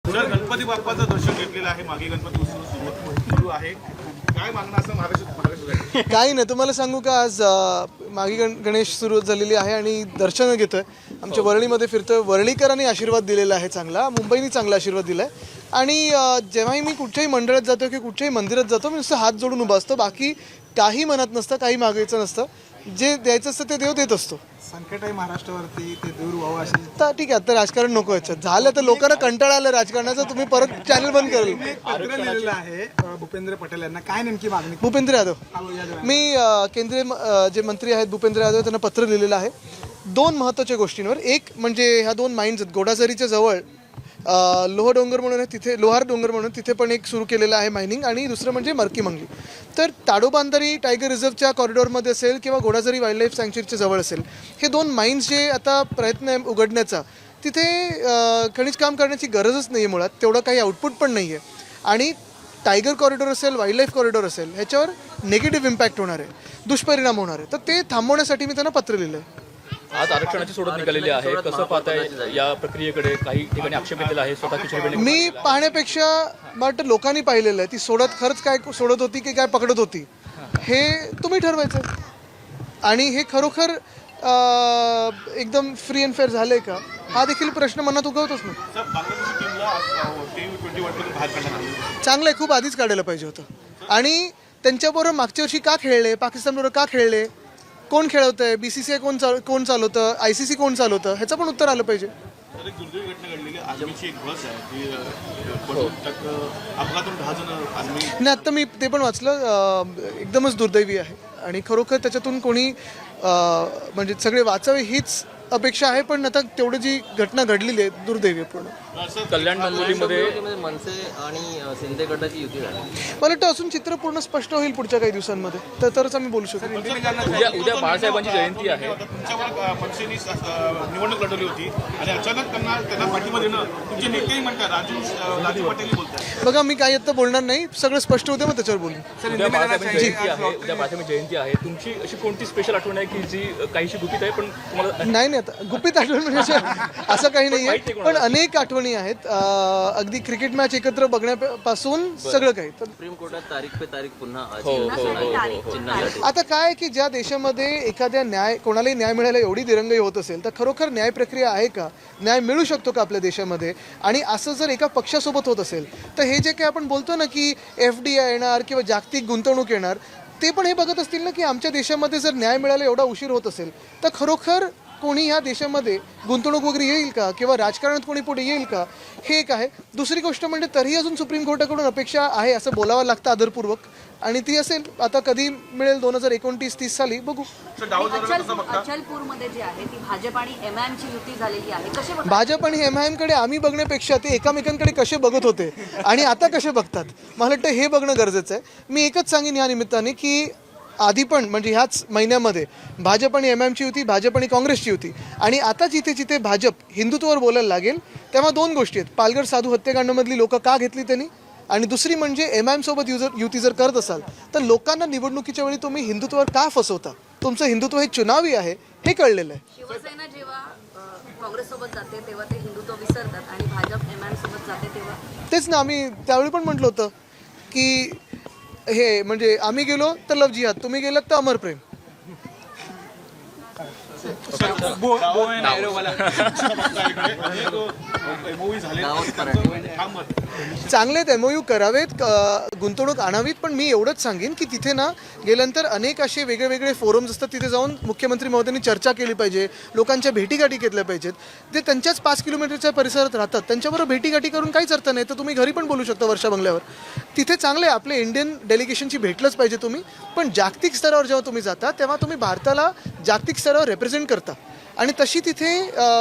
Sir, Ganpati बाप्पाचं दर्शन घेतलेलं आहे, मागे गणपती उत्सव सुरू आहे, काय मागणं असं महाराष्ट्र काही नाही. तुम्हाला सांगू का, आज मागी गणेश सुरू झालेली आहे आणि दर्शनं घेतोय. आमच्या वरळीमध्ये फिरतोय. वरळीकरांनी आशीर्वाद दिलेला आहे चांगला, मुंबईने चांगला आशीर्वाद दिला आहे. आणि जेव्हाही मी कुठच्याही मंडळात जातो की कुठच्याही मंदिरात जातो, मी नुसतं हात जोडून उभा असतो. बाकी काही मनात नसतं, काही मागायचं नसतं. जे द्यायचं असतं ते देव देत असतो. संकट आहे महाराष्ट्रावरती, ते दूर व्हावं अशी. तर ठीक आहे, आता राजकारण नको याच्यात. झालं तर लोकांना कंटाळा आलं राजकारणाचा. तुम्ही परत चॅनल बंद करेल. एक पत्र लिहिलेलं आहे भूपेंद्र पटेल यांना, काय नेमकी मागणी? भूपेंद्र यादव, मी केंद्रीय जे मंत्री आहेत भूपेंद्र यादव, त्यांना पत्र लिहिलेलं आहे 2 महत्त्वाच्या गोष्टींवर. एक म्हणजे ह्या 2 माइन्स आहेत गोडाझरीच्या जवळ, लोहार डोंगर म्हणून तिथे पण एक सुरू केलेलं आहे मायनिंग. आणि दुसरं म्हणजे मरकीमंगली. तर ताडोबांधारी टायगर रिझर्वच्या कॉरिडॉरमध्ये असेल किंवा गोडाझरी वाईल्ड लाईफ सँक्च्युरीच्या जवळ असेल, हे 2 माइन्स जे आता प्रयत्न आहे उघडण्याचा, तिथे खनिज काम करण्याची गरजच नाही आहे मुळात. तेवढं काही आउटपुट पण नाही आहे. आणि टायगर कॉरिडॉर असेल, वाईल्ड लाईफ कॉरिडॉर असेल, ह्याच्यावर निगेटिव्ह इम्पॅक्ट होणार आहे, दुष्परिणाम होणार आहे. तर ते थांबवण्यासाठी मी त्यांना पत्र लिहिलं आहे. आज आरक्षणाची सोडत निघालेली आहे, कसं पाहताय या प्रक्रियेकडे? काही ठिकाणी आक्षेप येतलेला आहे, स्वतः खिचडी बेंड. मी पाहण्यापेक्षा मला वाटतं लोकांनी पाहिलेलं आहे. ती खरंच काय सोडत होती की काय पकडत होती, हे तुम्ही ठरवायचं. आणि हे खरोखर एकदम फ्री अँड फेअर झालंय का, हा देखील प्रश्न मनात उगवतोच ना. सर, बांगलादेशची टीमला T20 वर्ल्ड कप बाहेर काढण्यात आलं. चांगलं आहे, खूप आधीच काढायला पाहिजे होतं. आणि त्यांच्याबरोबर मागच्या वर्षी का खेळले, पाकिस्तानबरोबर का खेळले, कोण खेळवतं आहे, BCCI कोण चालवतं, ICC कोण चालवतं, ह्याचं पण उत्तर आलं पाहिजे. तर एक दुर्दैवी घटना घडलेली आहे. आर्मीची एक बस आहे ती अपघातून 10 जण आर्मी. नाही, आत्ता मी ते पण वाचलं. एकदमच दुर्दैवी आहे. आणि खरोखर त्याच्यातून कोणी म्हणजे सगळे वाचावे हीच अपेक्षा आहे. पण आता तेवढी जी घटना घडलेली आहे दुर्दैवी आहे पूर्ण. कल्याण डोंबिवलीमध्ये मनसे आणि शिंदे गटाची युती झाली. मला वाटतं अजून चित्र पूर्ण स्पष्ट होईल पुढच्या काही दिवसांमध्ये, तरच आम्ही बोलू शकतो. उद्या बाळासाहेबांची जयंती आहे. तुमच्यावर मनसेनी निवडणूक लढवली होती आणि अचानक त्यांना पाठिंबा देणं, तुमचे नेतेही म्हणतात, राजू पटेलही बोलतात. बघा, मी काही आता बोलणार नाही. सगळं स्पष्ट होतं, मग त्याच्यावर बोलू. उद्या बाळासाहेबांची जयंती आहे, उद्या बाळासाहेबांची जयंती आहे. तुमची अशी कोणती स्पेशल आठवण आहे की जी काहीशी गुपित आहे पण तुम्हाला? नाही, आता गुपित आठवण म्हणजे असं काही नाही आहे. पण अनेक आठवणी आहेत, अगदी क्रिकेट मॅच एकत्र बघण्यापासून सगळं काही. तर सुप्रीम कोर्टात तारीख पे तारीख पुन्हा आता काय की ज्या देशामध्ये एखाद्या कोणालाही न्याय मिळायला एवढी दिरंगाई होत असेल, तर खरोखर न्याय प्रक्रिया आहे का, न्याय मिळू शकतो का आपल्या देशामध्ये? आणि असं जर एका पक्षासोबत होत असेल, तर हे जे काही आपण बोलतो ना की FDI येणार किंवा जागतिक गुंतवणूक येणार, ते पण हे बघत असतील ना की आमच्या देशामध्ये जर न्याय मिळायला एवढा उशीर होत असेल, तर खरोखर कोणी ह्या देशामध्ये गुंतवणूक वगैरे येईल का, किंवा राजकारणात कोणी पुढे येईल का, हे एक आहे. दुसरी गोष्ट म्हणजे तरीही अजून सुप्रीम कोर्टाकडून अपेक्षा आहे असं बोलावं लागतं आदरपूर्वक. आणि ती असेल आता कधी मिळेल, 2029-30 साली बघू. अचलपूरमध्ये जी आहे ती भाजप आणि MIM ची युती झालेली आहे, कसे बघता? भाजप आणि MIM कडे आम्ही बघण्यापेक्षा ते एकमेकांकडे कसे बघत होते आणि आता कसे बघतात, मला वाटतं हे बघणं गरजेचं आहे. मी एकच सांगेन या निमित्ताने की आधी पण म्हणजे ह्याच महिन्यामध्ये भाजप आणि MIM ची युती, भाजप आणि काँग्रेसची युती, आणि आता जिथे जिथे भाजप हिंदुत्वावर बोलायला लागेल तेव्हा 2 गोष्टी आहेत. पालघर साधू हत्याकांडामधली लोकं का घेतली त्यांनी, आणि दुसरी म्हणजे MIM सोबत युती जर करत असाल तर लोकांना निवडणुकीच्या वेळी तुम्ही हिंदुत्वावर का फसवता. तुमचं हिंदुत्व हे चुनावी आहे, हे कळलेलं आहे. शिवसेना जेव्हा काँग्रेस सोबत जाते तेव्हा ते हिंदुत्व विसरतात आणि भाजप MIM सोबत जाते तेव्हा तेच ना, आम्ही त्यावेळी पण म्हटलं होतं की हे म्हणजे आम्ही गेलो तर लव जिहाद, तुम्ही गेलात तर अमर प्रेम. चांगले MOU करावेत, गुंतवणूक आणावीत. पण मी एवढंच सांगेन की तिथे ना गेल्यानंतर अनेक असे वेगळे फोरम्स असतात, तिथे जाऊन मुख्यमंत्री महोदयांनी चर्चा केली पाहिजे, लोकांच्या भेटीगाठी घेतल्या पाहिजेत. ते त्यांच्याच 5 किलोमीटरच्या परिसरात राहतात, त्यांच्याबरोबर भेटीगाठी करून काहीच अर्थ नाही. तर तुम्ही घरी पण बोलू शकता वर्षा बंगल्यावर. तिथे चांगले आपले इंडियन डेलिगेशनची भेटलंच पाहिजे तुम्ही. पण जागतिक स्तरावर जेव्हा तुम्ही जाता तेव्हा तुम्ही भारताला जागतिक स्तरावर रिप्रेझेंट करता, आणि तशी तिथे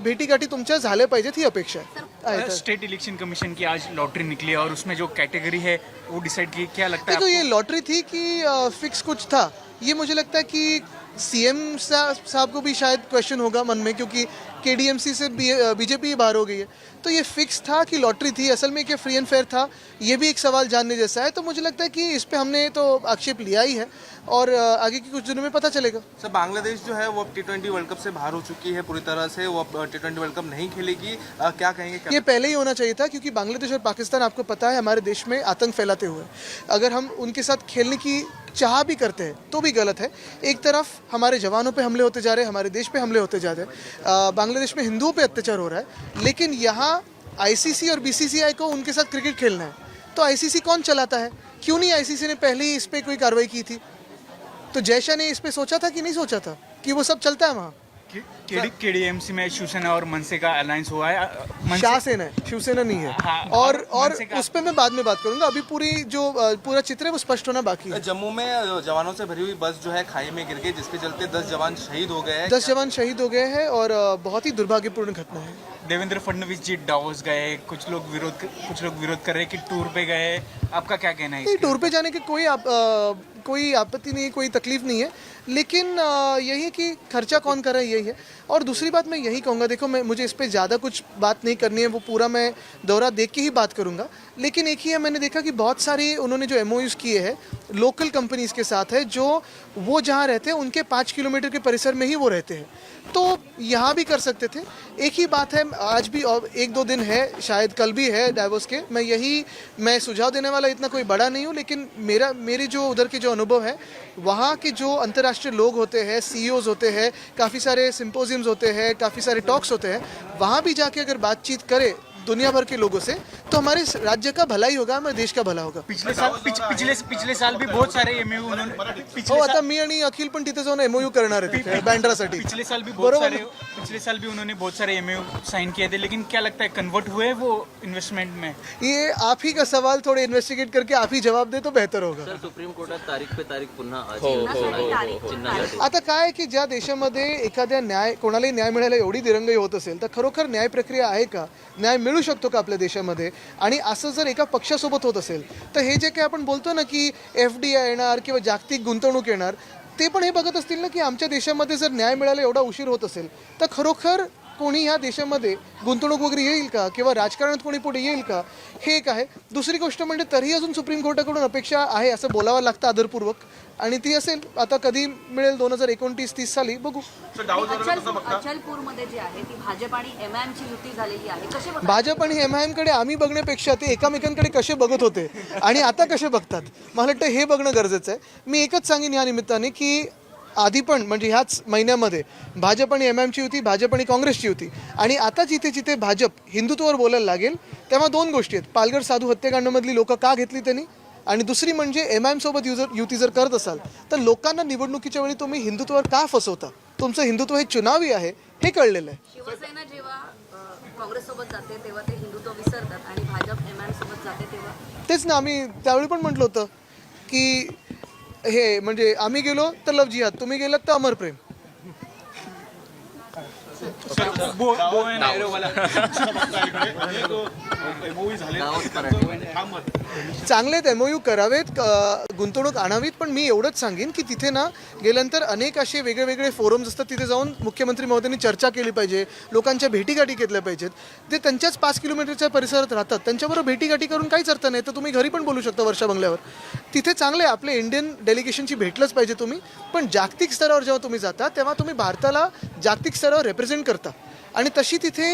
भेटीगाठी तुमच्या झाल्या पाहिजेत, ही अपेक्षा आहे. स्टेट इलेक्शन कमीशन की आज लॉटरी निकली और उसमें जो कैटेगरी है वो डिसाइड की, क्या लगता है देखो ये लॉटरी थी कि फिक्स कुछ था, ये मुझे लगता है कि CM साहब को भी शायद क्वेश्चन होगा मन में, क्योंकि KDMC से BJP ही बाहर हो गई है. तो ये फिक्स था कि लॉटरी थी, असल में क्या फ्री एंड फेयर था, ये भी एक सवाल जानने जैसा है। तो मुझे लगता है कि इस पे हमने तो आक्षेप लिया ही है और आगे की कुछ दिनों में पता चलेगा। सर, बांग्लादेश जो है वो अब T20 वर्ल्ड कप से बाहर हो चुकी है पूरी तरह से, वो अब T20 वर्ल्ड कप नहीं खेलेगी, क्या कहेंगे? ये पहले ही होना चाहिए था, क्योंकि बांग्लादेश और पाकिस्तान आपको पता है हमारे देश में आतंक फैलाते हुए, अगर हम उनके साथ खेलने की चाह भी करते हैं तो भी गलत है। एक तरफ हमारे जवानों पे हमले होते जा रहे हैं, हमारे देश पे हमले होते जा रहे हैं, बांग्लादेश में हिंदुओं पे अत्याचार हो रहा है, लेकिन यहाँ ICC और BCCI को उनके साथ क्रिकेट खेलना है। तो ICC कौन चलाता है? क्यों नहीं ICC ने पहले ही इस पर कोई कार्रवाई की थी? तो जयशाह ने इस पे सोचा था कि नहीं सोचा था कि वो सब चलता है वहाँ? KDMC में शिवसेना और मनसे का अलायंस हुआ है। शाह सेना है, शिवसेना नहीं है। हाँ, और मनसे का- उस पर मैं बाद में बात करूंगा, अभी पूरा चित्र है वो स्पष्ट होना बाकी है। जम्मू में जवानों से भरी हुई बस जो है खाई में गिर गई, जिसके चलते 10 जवान शहीद हो गए हैं। 10 जवान शहीद हो गए हैं और बहुत ही दुर्भाग्यपूर्ण घटना है। देवेंद्र फडणवीस जी डावोस गए, कुछ लोग विरोध कर रहे हैं कि टूर पे गए, आपका क्या कहना है? नहीं, टूर पे जाने की कोई आपत्ति नहीं है, कोई तकलीफ नहीं है, लेकिन यही है कि खर्चा कौन कर रहा है, यही है। और दूसरी बात मैं यही कहूँगा, देखो मुझे इस पे ज़्यादा कुछ बात नहीं करनी है, वो पूरा मैं दौरा देख के ही बात करूँगा, लेकिन एक ही है, मैंने देखा कि बहुत सारी उन्होंने जो MOUs किए हैं लोकल कंपनीज़ के साथ है, जो वो जहाँ रहते हैं उनके 5 किलोमीटर के परिसर में ही वो रहते हैं, तो यहाँ भी कर सकते थे। एक ही बात है, आज भी और 1-2 दिन है, शायद कल भी है डाइवोर्स के, मैं सुझाव देने वाला इतना कोई बड़ा नहीं हूँ, लेकिन मेरे जो उधर के जो अनुभव है, वहाँ के जो अंतर्राष्ट्रीय लोग होते हैं, CEOs होते हैं, काफ़ी सारे सिंपोजियम्स होते हैं, काफ़ी सारे टॉक्स होते हैं, वहाँ भी जाके अगर बातचीत करे दुनिया भर के लोगों से, तो हमारे राज्य का भला ही होगा, हमारे देश का भला होगा। पिछले साल भी बहुत सारे MOU उन्होंने हो, आता मी आणि अखिल पण तिथे जाऊन MOU करणार आहे तिथे बँड्रासाठी। पिछले साल भी उन्होंने बहुत सारे MOU साइन किए थे, लेकिन क्या लगता है कन्वर्ट हुए वो इन्वेस्टमेंट में? ये आप ही का सवाल थोड़े इन्वेस्टिगेट करके आप ही जवाब दे तो बेहतर होगा। सर, सुप्रीम कोर्टात तारीख पे तारीख पुन्हा तारीख आता काय आहे की ज्या देशामध्ये एखाद्या कोणालाही न्याय मिळायला एवढी दिरंगाई होत असेल, तर खरोखर न्याय प्रक्रिया आहे का, न्याय मिळू शकतो का आपल्या देशामध्ये? आणि असं जर एका पक्षासोबत होत असेल, तर हे जे काही आपण बोलतो ना की FDI येणार किंवा जागतिक गुंतवणूक येणार, ते पण हे बघत असतील ना की आमच्या देशामध्ये जर न्याय मिळायला एवढा उशीर होत असेल, तर खरोखर कोणी ह्या देशामध्ये गुंतवणूक वगैरे येईल का, किंवा राजकारणात कोणी पुढे येईल का, हे एक आहे। दुसरी गोष्ट म्हणजे तरीही अजून सुप्रीम कोर्टाकडून अपेक्षा आहे असं बोलावं लागतं आदरपूर्वक, आणि ती असेल आता कधी मिळेल 2029-30 साली बघू। अचलपूरमध्ये जी आहे ती भाजप आणि MIM ची युती झालेली आहे, कसे बघता? भाजप आणि MIM कडे आम्ही बघण्यापेक्षा ते एकमेकांकडे कसे बघत होते आणि आता कसे बघतात, मला वाटतं हे बघणं गरजेचं आहे। मी एकच सांगेन या निमित्ताने की आधी पण म्हणजे ह्याच महिन्यामध्ये भाजप आणि MIM ची युती, भाजप आणि काँग्रेसची युती, आणि आता जिथे जिथे भाजप हिंदुत्वावर बोलायला लागेल तेव्हा 2 गोष्टी आहेत, पालघर साधू हत्याकांडामधली लोक का घेतली त्यांनी, आणि दुसरी म्हणजे MIM सोबत युती जर करत असाल तर लोकांना निवडणुकीच्या वेळी तुम्ही हिंदुत्वावर का फसवता, तुमचं हिंदुत्व हे चुनावी आहे हे कळलेलं आहे। शिवसेना जेव्हा काँग्रेस सोबत जाते तेव्हा ते हिंदुत्व विसरतात आणि भाजप MIM सोबत जाते तेव्हा तेच ना, आम्ही त्यावेळी पण म्हटलं होतं की हे म्हणजे आम्ही गेलो तर लव जिहाद, तुम्ही गेलात तर अमर प्रेम। चांगले MOU करावेत, गुंतवणूक आणावीत, पण मी एवढंच सांगेन की तिथे ना गेल्यानंतर अनेक असे वेगळे वेगळे फोरम्स असतात, तिथे जाऊन मुख्यमंत्री महोदयांनी चर्चा केली पाहिजे, लोकांच्या भेटीगाठी घेतल्या पाहिजेत। ते त्यांच्याच 5 किलोमीटरच्या परिसरात राहतात, त्यांच्याबरोबर भेटीगाठी करून काहीच अर्थ नाही, तर तुम्ही घरी पण बोलू शकता वर्षा बंगल्यावर। तिथे चांगले आपले इंडियन डेलिगेशनची भेटलंच पाहिजे तुम्ही, पण जागतिक स्तरावर जेव्हा तुम्ही जाता तेव्हा तुम्ही भारताला जागतिक स्तरावर रिप्रेझेंट करता, आणि तशी तिथे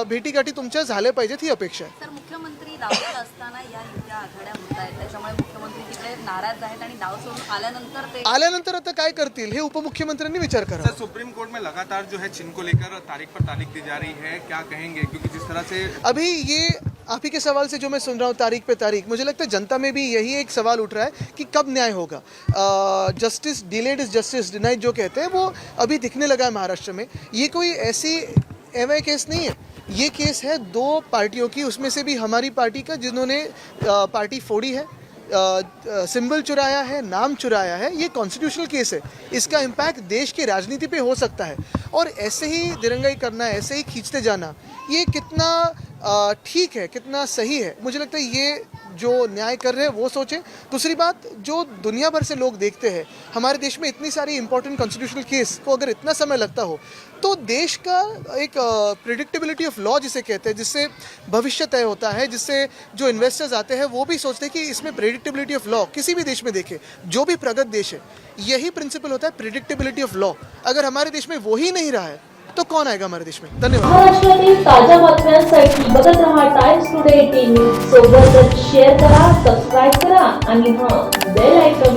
भेटीगाठी तुमच्या झाल्या पाहिजेत ही अपेक्षा आहे। तर मुख्यमंत्री दावत असताना या युत्या आघाड्या होत आहेत, त्याच्यामुळे मुख्यमंत्री तिकडे नाराज आहेत आणि दाव सोडून आल्यानंतर आता काय करतील हे उपमुख्यमंत्र्यांनी विचार करा। सर, सुप्रीम कोर्ट में लगातार जो है चिन्ह को लेकर तारीख पर तारीख दी जा रही है, क्या कहेंगे? क्योंकि जिस तरह से अभी ये आप ही के सवाल से जो मैं सुन रहा हूँ तारीख पे तारीख, मुझे लगता है जनता में भी यही एक सवाल उठ रहा है कि कब न्याय होगा। Justice delayed is justice denied जो कहते हैं वो अभी दिखने लगा है महाराष्ट्र में। ये कोई ऐसी MI केस नहीं है, ये केस है 2 पार्टियों की, उसमें से भी हमारी पार्टी का जिन्होंने पार्टी फोड़ी है, सिंबल चुराया है, नाम चुराया है, ये कॉन्स्टिट्यूशनल केस है, इसका इम्पैक्ट देश की राजनीति पे हो सकता है। और ऐसे ही दिरंगाई करना, ऐसे ही खींचते जाना, ये कितना ठीक है, कितना सही है, मुझे लगता है ये जो न्याय कर रहे हैं वो सोचें। दूसरी बात, जो दुनिया भर से लोग देखते हैं हमारे देश में इतनी सारी इंपॉर्टेंट कॉन्स्टिट्यूशनल केस को अगर इतना समय लगता हो तो देश का एक प्रिडिक्टेबिलिटी ऑफ लॉ जिसे कहते हैं, जिससे भविष्य तय होता है, जिससे जो इन्वेस्टर्स आते हैं वो भी सोचते हैं कि इसमें प्रिडिक्टेबिलिटी ऑफ लॉ, किसी भी देश में देखें, जो भी प्रगत देश है यही प्रिंसिपल होता है, प्रिडिक्टेबिलिटी ऑफ लॉ। अगर हमारे देश में वो ही नहीं रहा है तो कौन आएगा हमारे देश में? धन्यवाद। महाराष्ट्रातील ताज्या बातम्यांसाठी बघत रहा टाइम्स टुडे 18 न्यूज. सोबतच शेअर करा, सबस्क्राईब करा आणि बेल आयकॉन